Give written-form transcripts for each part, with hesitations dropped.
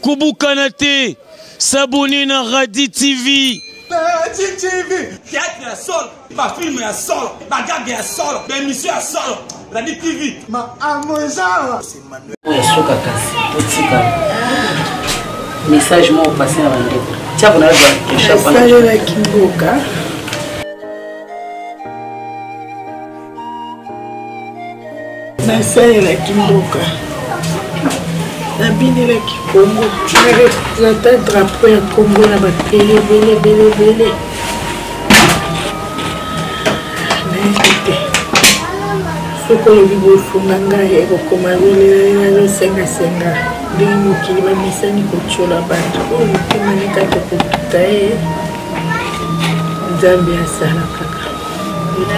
Kubukanate, s'abonner à Radi TV. Radi TV, théâtre à sol, ma film à sol, ma gagne à sol, ma émission à sol, Radi TV. Ma amour, c'est Manuel. Oui, message moi au passé à rendez-vous. Tiens, vous avez le chapeau. Message à Kimboka. Message à Kimboka. La bine la Congo. Je représente un drapeau à Congo là bas. Bélé. Ce que le bibo funganga et recommandé le senga. Ndingi mukili bamisani kochola bantu oyo kemanika tokutai Nzambe asala kaka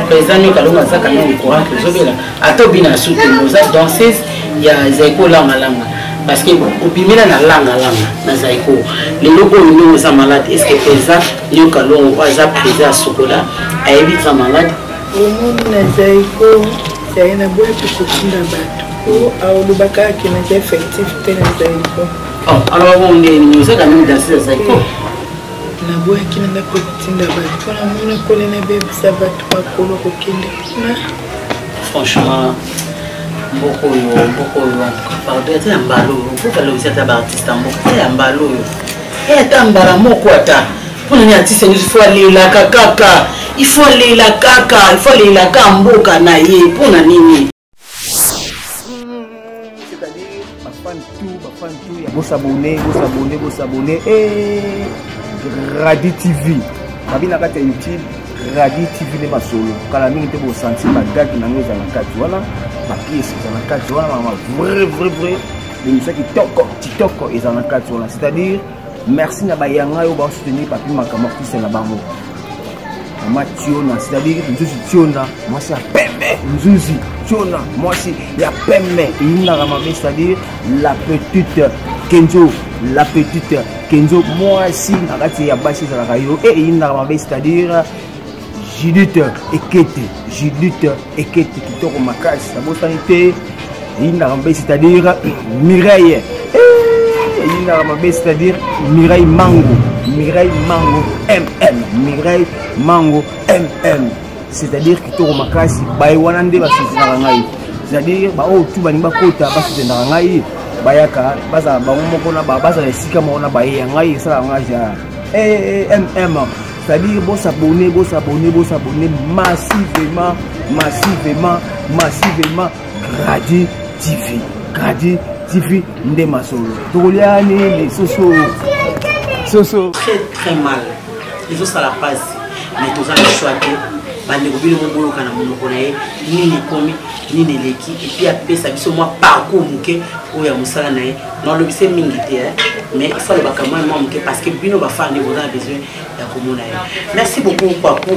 Président Kalonga zaka na courant zobela atobina soutenir za danseuse ya Zaiko langa parce que opimela na langa na Zaiko les logos nous za malade est-ce que président Kalonga aza président sokola ayebitra malade au monde na Zaiko c'est na boya tukutinda bantu au baka qui n'est effectif tena Zaiko. Alors on est nous avons même danser Zaiko. Na boya qui n'a pas kutinda bantu pour la mona kolena bébé ça va trois kolo kokende. Franchement beaucoup pardon c'est un balo pour que le cet artiste c'est un balo et tambara moko ata pour les artistes il faut aller la kaka il faut aller la kamboka na ye pour na nini. Vous abonnez et Radi TV. Kabina kata YouTube Radi TV ne masolo. Kala mingi te bo sentir ma date na ngoza na kati wana, ma pièce na kati wana ma vrai. Les gens qui TikTok ils en kati wana. C'est-à-dire merci na ba yanga yo ba soutenir papi makama fils na bango. Mama Tiona, c'est-à-dire Nzuzi Tiona, moi c'est Pembe, Nzuzi Tiona, moi c'est ya Pembe, c'est-à-dire la petite Kenzo, moi si nakati ya basi za rayo et c'est-à-dire Judith Ekete kitoko makasi na bosanité, c'est-à-dire Mireille. C'est-à-dire Mireille Mango MM. C'est-à-dire que tout makasi baïwanande basizana ngai. C'est-à-dire ba o tu bani bakota basizana ngai bayaka baza ba moko na baza esika mona baye ngai sala ngaja. MM. C'est-à-dire bon s'abonner massivement Radi TV nde masolo toliani les soso très mal les autres ça la passe mais tous les choix bande ko bilo mbolo kana monoko na ye nini komi nini leki et puis après ça biso moi parcours muke oya musala na ye non le bise mingi te mais il faut le bakama moi muke parce que bino ba fa ne besoin ya komona ye. Merci beaucoup Papu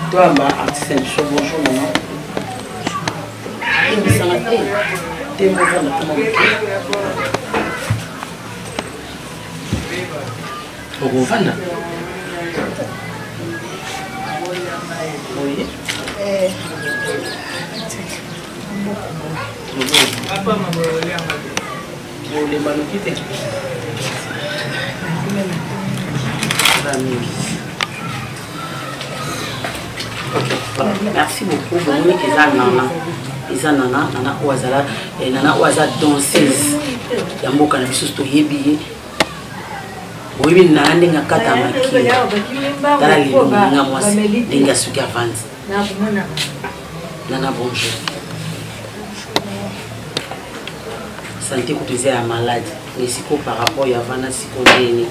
toi ma artiste show bonjour maman Oguvana. Oui. Apa mambolea boleh malu kita. Merci beaucoup. Bon, nana oazala danseuse ya mboka na biso to yebi oyebi na ndenga kata makili tala linga mwasi ndenga suki avance nana bonjour santé kutuze ya malade mais siko par rapport ya vana siko ndeni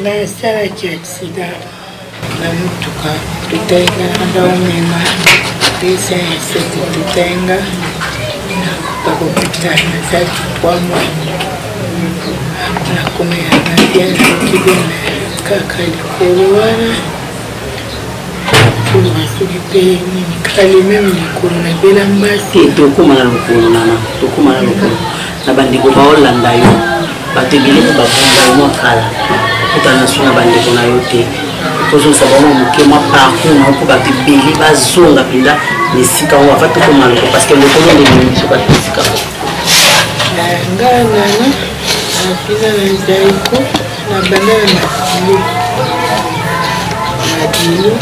na sala ki accident na mutuka tutaenda ndaumema pesa ya seti tutaenda pakopitana zaki kwa mwana na kumea na diana kibena kaka likolowana pour m'assurer ni kali même likolo na bela mbasi tokomana lokolo na bandeko baolanda yo batebele ko babonga yo makala kutana suna bandeko na yo te pozo sabamo muke ma parcours na ko batebele bazonga pila nesika on va tout komana parce que le colon de nisika Ngana na pina na zaiko na banana madilo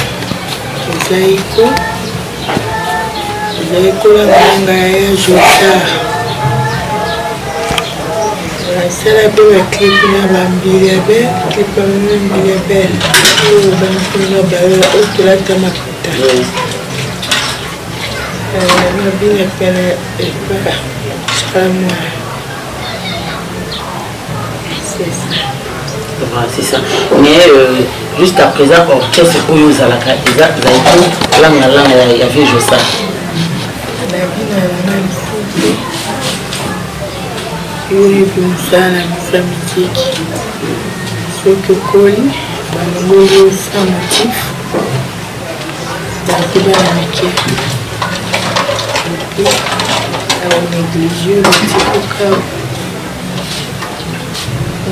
zaiko la manga ya jota sala pe wa clip na bambili be clip na bambili be o banana ba o tula tamakuta na bien pele e ba c'est ça. Mais jusqu'à présent, qu'est-ce que vous avez la il y avait juste ça.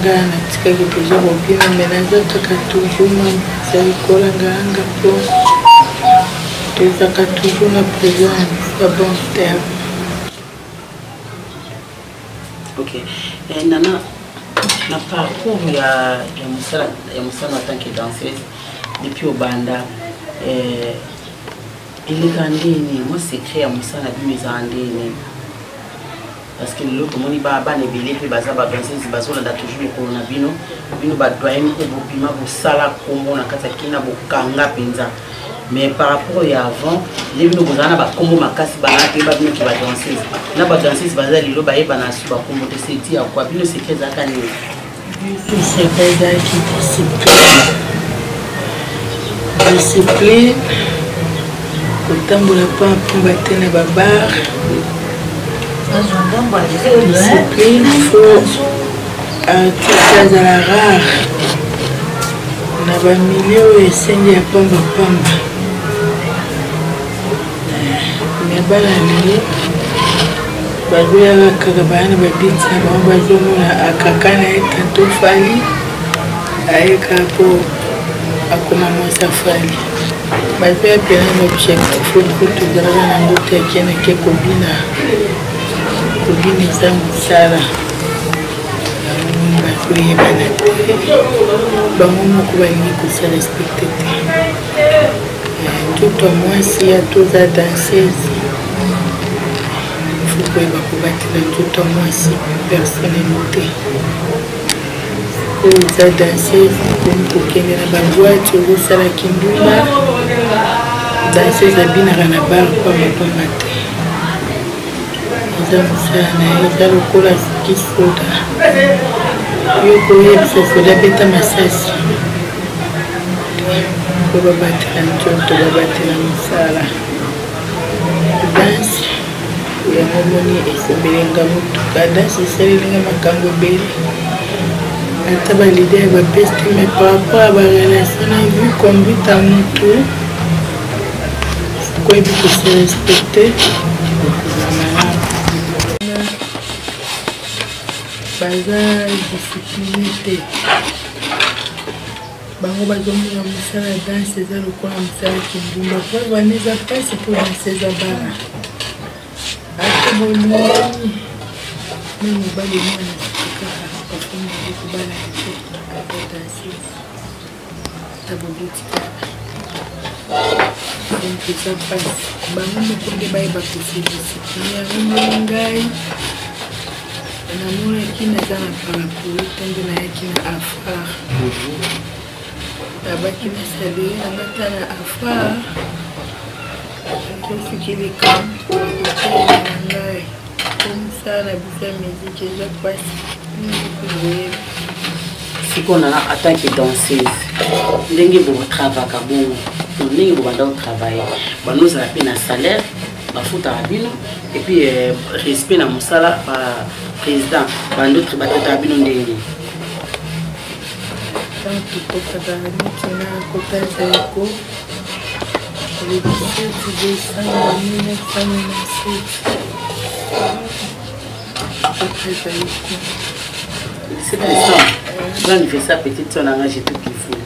Ngana tika kipezo bopina menaza takatujuma saikola nganga po takatujuma présent à bon terme. Ok. Et Nana, na parcours ya musala en tant que danseuse depuis au banda il est andini moi secret ya musala bimeza andini. Parce que le commun va ne belé puis baza ba danseuse bazo la toujours pour na bino ba doyen ko bopima bo sala kombo na kata kina bo kanga penza mais par rapport à avant les bino bozana ba kombo makasi ba na te ba bino ki ba danseuse na ba danseuse baza lilo ba yeba na su ba kombo te seti ya kwa bino secret za kani c'est pas qui discipline kotambola pa mbatene na babar discipline, il faut tout à la rare. On a un milieu et c'est il y a pamba. Mais pas la nuit. Bazoya Kagabana, Babita, Mambazomuna, Akakana et Tanto Fali, Aekapo, Akuma Mosa Fali. Bazoya bien un objectif, il faut tout dans la bouteille qui est Kekobina. Kobini za musala bakoyebana te bango moko balingi kosala respecte te toto mwasi ya toza danseuse faut koyeba kobatela toto mwasi personnalité oyo eza danseuse komi kokende na babwati ozosala kinduma danseuse abinaka na bar mpo motonga te eza lokola siki soda yo koyebisa soda beta masasi po babatela nzoto babatela mosala danse yango moni esebelenga motuka danse esalelinga makambo ebele ata balide ya bapeste mais par rapport à barelation na vu conduite ya motu koyebi kose respecte baza discipline te bango bazomona mosala ya danse eza lokola mosala kindumba po bana eza mpasi mpo danse eza bana ate bolingani me mobali mwana kaka bafongi kobala te kaka danse ata bobotikaka donc eza mpasi bango moko nde bayeba kose discipline yango ngai namonaki naza na parapluie ntonde nayaki na afar nabaki na salere nangata na afar ekofikilika kokotelela na ngai po mosala na biso ya musike eza mpasi koyebi sikoyo nana en tant que danseuse ndenge bokotravaka bongo ndenge bobanda kotravaille banozala mpe na salaire bafutaka bino et puis respect na mosala ba président bandotre batata bino ndenge tokokaka neti na kota zaiko le 17 décembre 1997 kota zaiko c'est ça l'anniversaire petite soeur nanga j'ai tout qu'il faut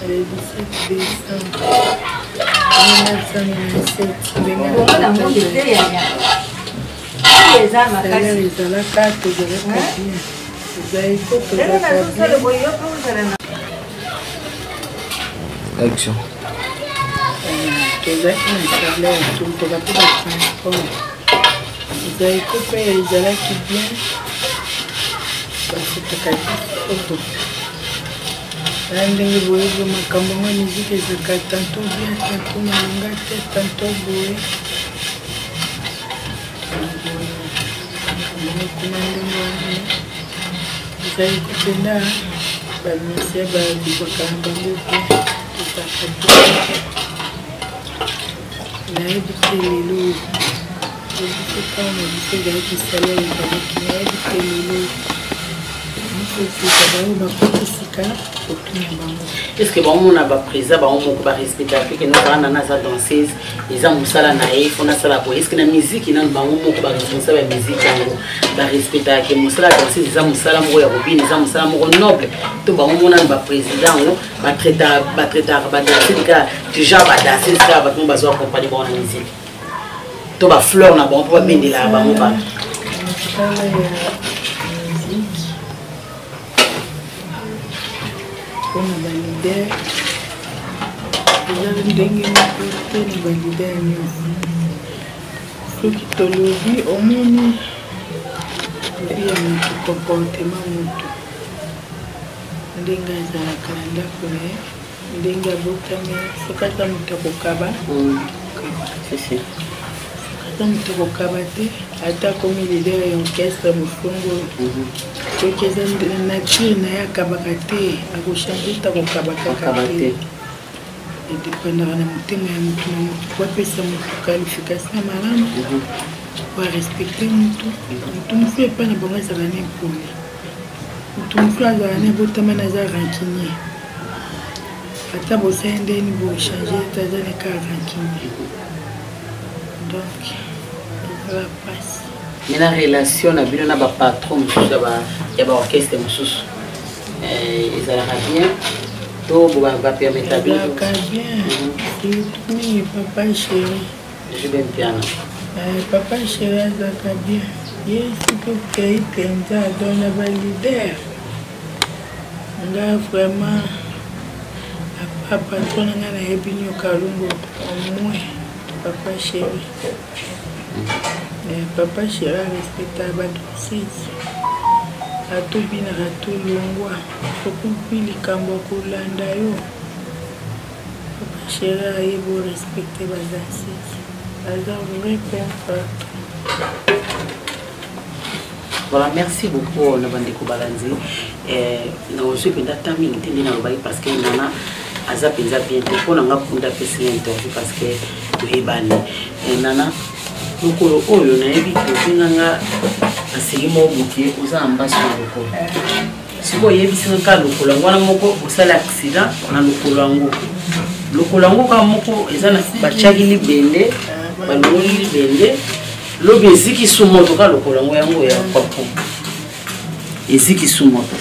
le 17 décembre 1997 salaire ezalaka tozalaka bien zaiko tozalaka bien action tozalaki na salaire toza mpe batransport zaiko mpe ezalaki bien bafutaka biso na ndenge boye bo makambo ngo miziki ezalaka tanto bien tanto malonga te tanto boye kuna ndenge wana ezali kopenda bamisie babibaka na bango bien tozalaka bien nayebi te lelo ebisi kama na biso ezalaki salaire ezalaki nayebi te lelo est-ce que bon on a ba président ba on ba respecter que nous avons na sa danseuse ils ont musala na e fona sala po est-ce que na musique na ba on ba responsable ba musique yango ba respecter que musala danseuse ils ont musala mo ya robine ils ont musala mo noble to ba on na ba président ba traiter ba danseuse ka déjà ba danseuse ka ba ba zo accompagner ba na musique to ba fleur na bon po bindi la ba mo ba na balider eza ndenge moko te na balider nyonso soki tolobi omoni lobi ya moto comportement moto ndenge azalaka na ndako na ye ndenge abotami soki aza moto akokaba ata moto akokaba te ata akomi lider ya orchestre mofungo soki eza nature na ye akabaka te akochange te akokabaka te edependaka na motema ya motu na motu po apesa motu qualification ya malamu po arespecte motu mosu epai na bango ezala na epole motu mosu azala na ebotama na aza rancunier ata bosali ndeni bochange ete aza neka rancunier donc ezala pasi mais la relation na bino na ba patron mosusu ya ba orchestre mosusu ezalaka bien to ba permettre bino bien surtout papa chéri je vais piano papa chéri azalaka bien ye soki okei mpenza adona balider nga vraiment patron na nga nayebi nyoka lungo omoi papa chéri papa chéri respecta badanseuse atobinaka tolongwa sokupi likambo kolanda yo papa chéri ayebi orespecte badanseuse aza vrai père. Voilà, merci beaucoup Nabandeko Balanzi. Na ozo penda tami ntendi na lobaki parce que nana aza penza bien te pona nga kunda pesi interview parce que toyebani nana lokolo oyo nayebi kobenga asili mo buki oza na mbasi na lokolo siko yebisinga ka lokolo yango wana moko osala accident na lokolo yango ka moko eza na batiaki libende balongoli libende lobi eziki sumoto ka lokolo yango ya papo eziki sumoto.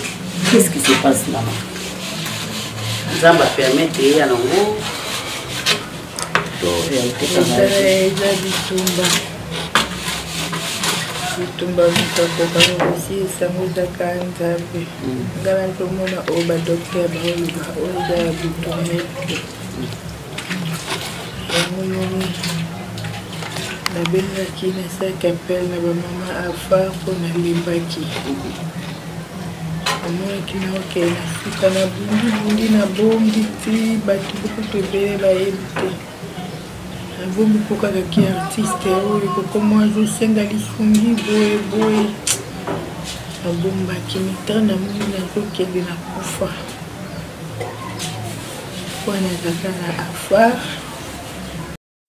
Qu'est-ce qui se passe là-bas? Zamba permettre ya nango bitumba mutakoka aussi esango ezaka nzambe ngala ntomona oyo badokter baoloba oyo eza ya bitumba yango nini nabengaki nasalaki appel na bamama afar mpo nalimbaki amonaki naokee na suka na bungi na bombi ti bato bokutu ebele bayebi te nabombi mpo kakaki artiste oyo kokoma azosenga lisungi boye nabombaki mitana na moni nazokende na kufa mpo nazaka na afar.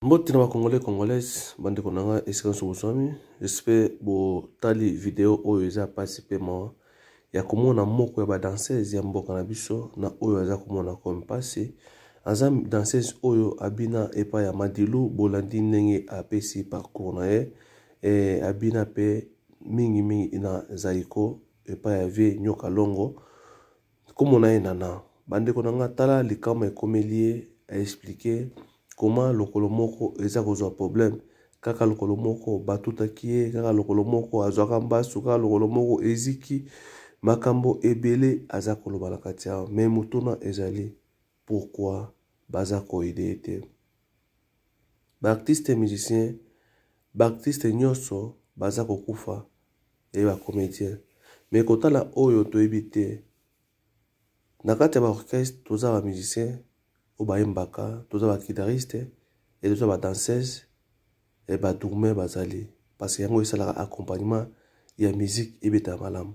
Mbote na bakongolais congolaise bandeko nanga esika nso boswami j'espère botali video oyo eza pasi pe mawa ya komona moko ya badanseuse ya mboka na biso na oyo aza komona comme pasi aza danseuse oyo abina epa ya Madilu bolandi ndenge apesi parcours na ye abina pe mingi na zaiko epa ya vie nyoka longo komona ye nana bandeko nanga tala likama ekomeli ye a expliquer comment lokolo moko eza kozwa problème kaka lokolo moko batutaki ye, kaka lokolo moko azwaka mbasu, kaka lokolo moko eziki makambo ebele aza koloba na kati awa. Me mutuna ezali pourquoi baza koide ete baartiste musicien, baartiste nyonso baza kokufa ye bacomédien. Me kotala oyo toyebi te, na kati ya baorchestre toza bamusicien oyo bayembaka, toza baguitariste e toza badanseuse e badourme bazali, parce que yango esalaka accompagnement ya musique ebeta malamu.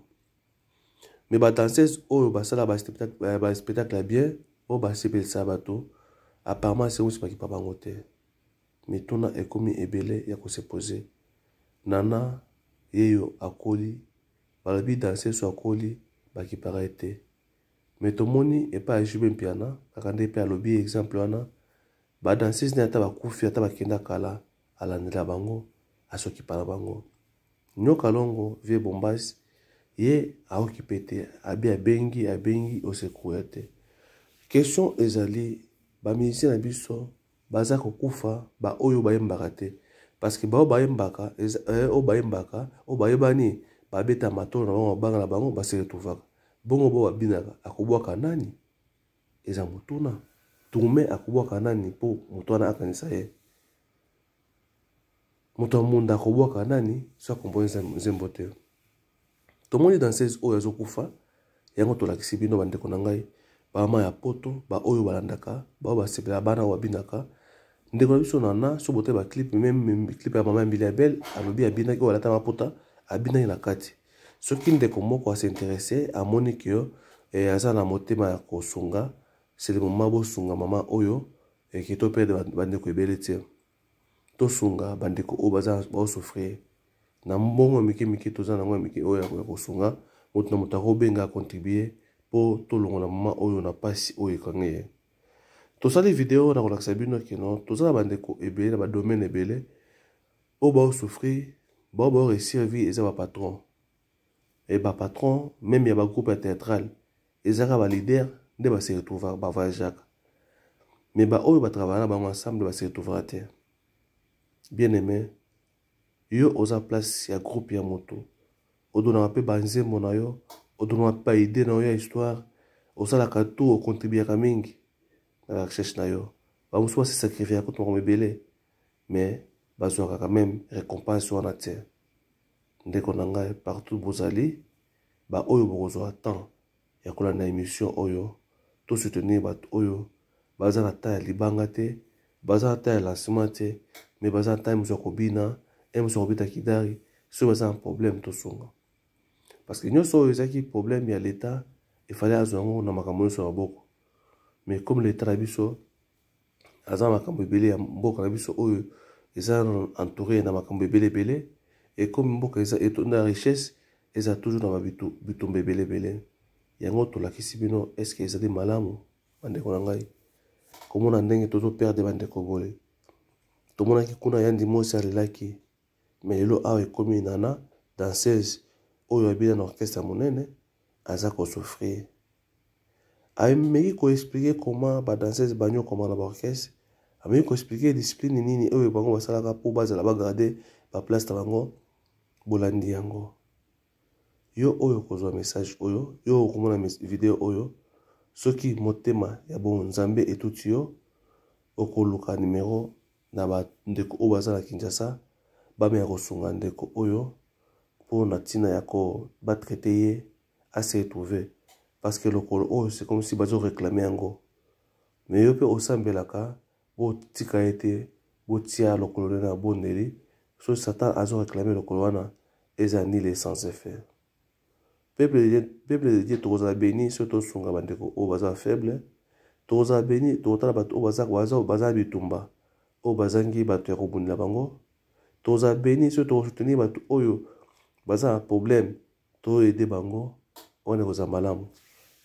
Me badanseuse oyo basala baspectacle ya bien oyo basepelisa bato, apparemment semusi bakipa bango te. Mituna ekomi ebele ya kosepose. Nana yeyo akoli, balobi danseuse akoli bakipaka ete. Me tomoni epa ya Jube Mpiana, kaka nde pe alobi exemple wana, badanseuse ne ata bakufi ata bakenda kala alandela bango, asokipa na bango. Nyoka Longo vie Bombasi ye aokipe te, abengi osekuya te. Question ezali bamusicien na biso baza kokufa ba oyo bayembaka te, parce que bao bayembaka o bayembaka o bayebani babeta matolo na bango banga na bango base retrouvaka. Bongo bo babinaka akobwaka nani? Eza mutuna. Tourme akobwaka nani po mutwana akanisa ye? Muto munda akobwaka nani so akomponza nzembo te? Tomoni danseuse oyo azokufa, yango tolakisi bino bandeko na ngai, bama ya poto, ba oyo balandaka, ba basepela bana oyo babinaka. Ndeko na biso Nana so bote ba clip, même clip ya mama Mbili Abel, alobi abinaki oyo alata mapota, abinaki na kati. Soki ndeko moko s'intéresser amoni que aza na motema ya kosunga, c'est le moment bo sunga mama oyo ki to perdre bandeko ebele te. To sunga bandeko oyo baza ba souffrir. Na mbongo miki toza na ngwa miki oyo ya kosunga, moto na moto akobenga contribuer po to longola mama oyo na pasi oyo kange. Tosali vidéo na kolakisa bino kino toza bandeko ebele na ba domaine ebele o ba souffrir, ba réussir vie eza ba patron. Et ba patron même ya ba groupe théâtral, ezaka ba leader nde ba se retrouver ba voyage. Mais ba oyo ba travailler ba ensemble ba se retrouver te. Bien aimé, yo oza place ya groupe ya moto. Odona pe ba nzembo na yo, odona pa idée na yo ya histoire, osala ka tout contribuer ka mingi. La recherche na yo ba muso se sacrifier à contre mebele, mais bazwaka quand même récompense wana te. Ndeko na ngai partout bozali ba oyo bokozwa temps ya kolanda émission oyo to soutenir bat oyo baza na ta ya libanga te, baza na ta ya lancement te, mais baza na ta muso kobina muso kobita kidari so baza un problème to sunga, parce que nyoso oyo ezaki problème ya l'état, il fallait azwango na makambo nyonso na boko. Mais comme l'état na biso aza makambo ebele ya mboka na biso oyo eza entouré na makambo ebele, et comme mboka eza etonda richesse eza toujours na bitumba ebele, yango tolakisi bino est-ce que ezali malamu bandeko na ngai komona ndenge tozo perdre bandeko bole. Tomonaki kuna Yandi Mosi alelaki, mais lelo awa ekomi Nana danseuse oyo abina na orchestre monene aza ko souffrir. Ameki ko expliquer comment ba danseuse banyo comment na ba orchestre, ameki ko expliquer discipline nini oyo bango basalaka po bazala ba garder ba place na bango bolandi yango. Yo oyo kozwa message oyo, yo komona video oyo, soki motema ya bon Nzambe etuti yo, okoluka numéro na ba ndeko oyo baza na Kinshasa, bame ya kosunga ndeko oyo po na tina ya ko ba traiter ye à se retrouver, parce que le col oh c'est comme si bazo réclamer yango. Mais yo pe osambelaka bo tika ete bo tia le col na bondeli, so Satan azo réclamer le col wana ezani les sans effet. Peuple de Dieu toza béni surtout sunga bandeko o baza faible, toza béni totala bato o baza bitumba o bazangi bato ya kobundela bango, toza béni surtout soutenir bato oyo baza un problème to aider bango on est koza malamu.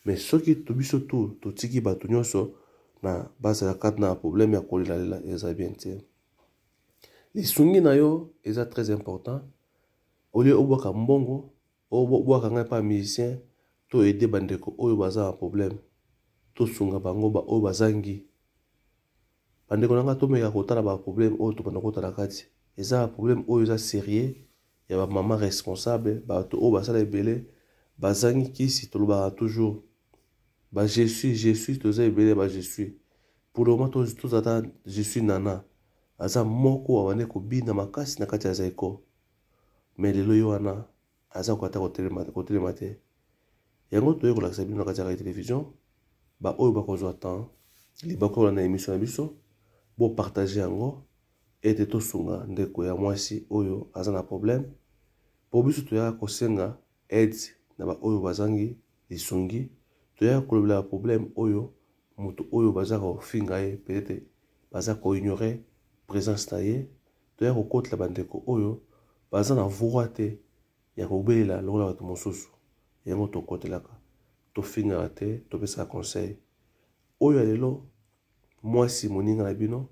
Mais soki to biso to tiki bato nyonso na base ya kat na problème ya kolela eza bien te. Lisungi na yo eza très important. Au lieu obwaka mbongo obwaka ngai pa musicien to aider bandeko oyo baza un problème, to sunga bango ba oyo bazangi bandeko nanga to meka kotala ba problème oyo to banda kotala kati eza un problème oyo eza sérieux ya ba maman responsable bato oyo basala ebele bazangi kisi tolobaka toujours ba je suis toza ebele ba je suis pour le moment tozata je suis nana aza moko abande kobina makasi na kati ya zaiko mais lelo yo wana aza kokata kotelema te yango toye kolakisa bino na kati ya télévision ba oyo bakozwa temps libakola na émission na biso bo partager yango ete tosunga ndeko ya mwasi oyo aza na problème po biso toya kosenga aide na ba oyo bazangi lisungi toya kolobela problème oyo moto oyo baza kofinga ye peut-être baza koignorer présence na ye toya kokotela bandeko oyo baza na voix te ya kobelela lokola bato mosusu yango tokotelaka tofingaka te topesaka conseil oyo ya lelo mwasi moninga na bino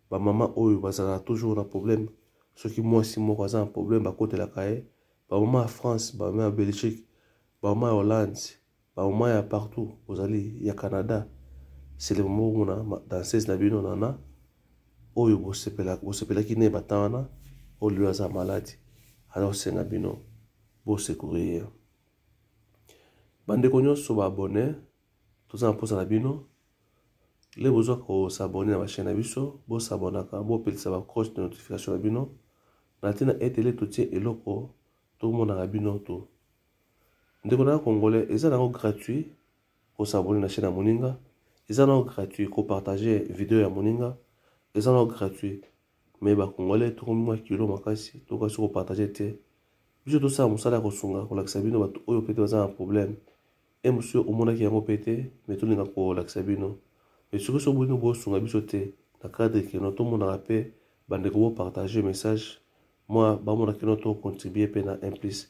bamama oyo bazalaka toujours na problème soki mwasi moko aza na problème bakotelaka ye bamama ya France bamama ya Belgique bamama ya Hollande bamama ya partout ozali ya Canada c'est le moment mona danseuse na bino nana oyo bosepelaki ne bata wana oyo aza maladi aza kosenga bino bosecourir bandeko nyonso baabone toza na mposa na bino le bozwa kosabone na bachaine na biso bosabonaka bopelisa bacroche de notification na bino na ntina etele totie eloko tomonaka bino to ndeko na congolais eza nango gratuit kosabone na chaîne ya moninga eza nango gratuit kopartage video ya moninga eza nango gratuit mais bacongolais tokomi mwa kilo makasi tokasi kopartage te biso tosala mosala ya kosunga kolakisa bino bato oyo pete baza na problème e mosusu omonaki yango pe te mais tolinga kolakisa bino mais soki so bolingo bosunga biso te na cadre keno tomonaka mpe bandeko bopartage message mwa bamona keno tocontribue mpe na implice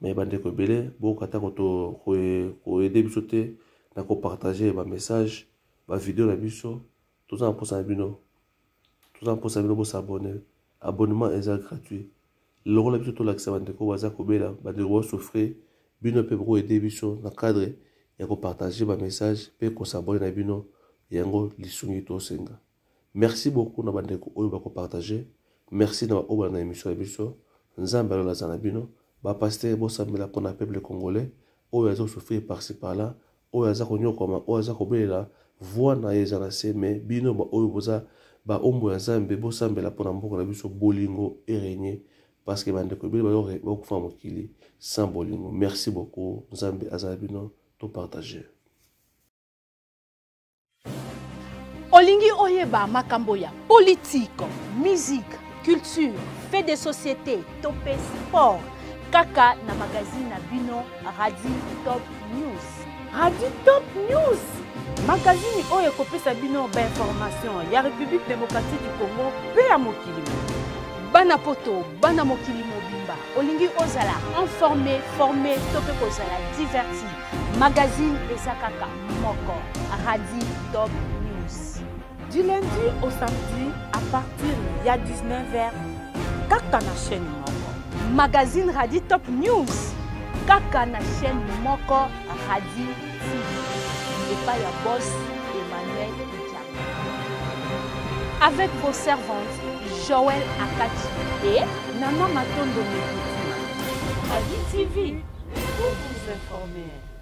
mais bandeko ebele bokata koede biso te na kopartage bamessage bavideo na biso toza na mposa na bino bosabone abonnement eza gratuit lokola biso tolakisa bandeko baza kobela bandeko bosouffrir bino mpe bokoede biso na cadre ya kopartage bamessage mpe kosabone na bino yango lisungi tosenga merci beaucoup na bandeko oyo bakopartage merci na baoyo na émission ya biso nzambe alola aza na bino bapaster bosambela mpona peuple congolais oyo aza kosouffrir par-ci par-là oyo aza konyokoma oyo aza kobelela voix na ye eza na se mais bino baoyo boza baombo ya nzambe bosambela mpona mboka na biso bolingo eregne parce que bandeko ebele bakokufa mokili sans bolingo merci beaucoup nzambe aza na bino topartage olingi oyeba makambo ya politique, musique, culture, fait de société, topé sport, kaka na magazine na bino Radi Top News. Radi Top News, magazine oyo kopesa bino ba information ya République démocratique du Congo pe ya mokili. Bana poto, bana mokili mobimba, olingi ozala informé, formé, topé kozala diverti. Magazine ezakaka moko Radi Top News. Du lundi au samedi à partir de 19h, kaka na chaîne moko. Magazine Radi Top News, kaka na chaîne moko Radi TV. Et pas ya boss Emmanuel Diabo. Avec vos servantes Joël Akati et Nana Matondo Mekoutima. Radi TV, pour vous informer.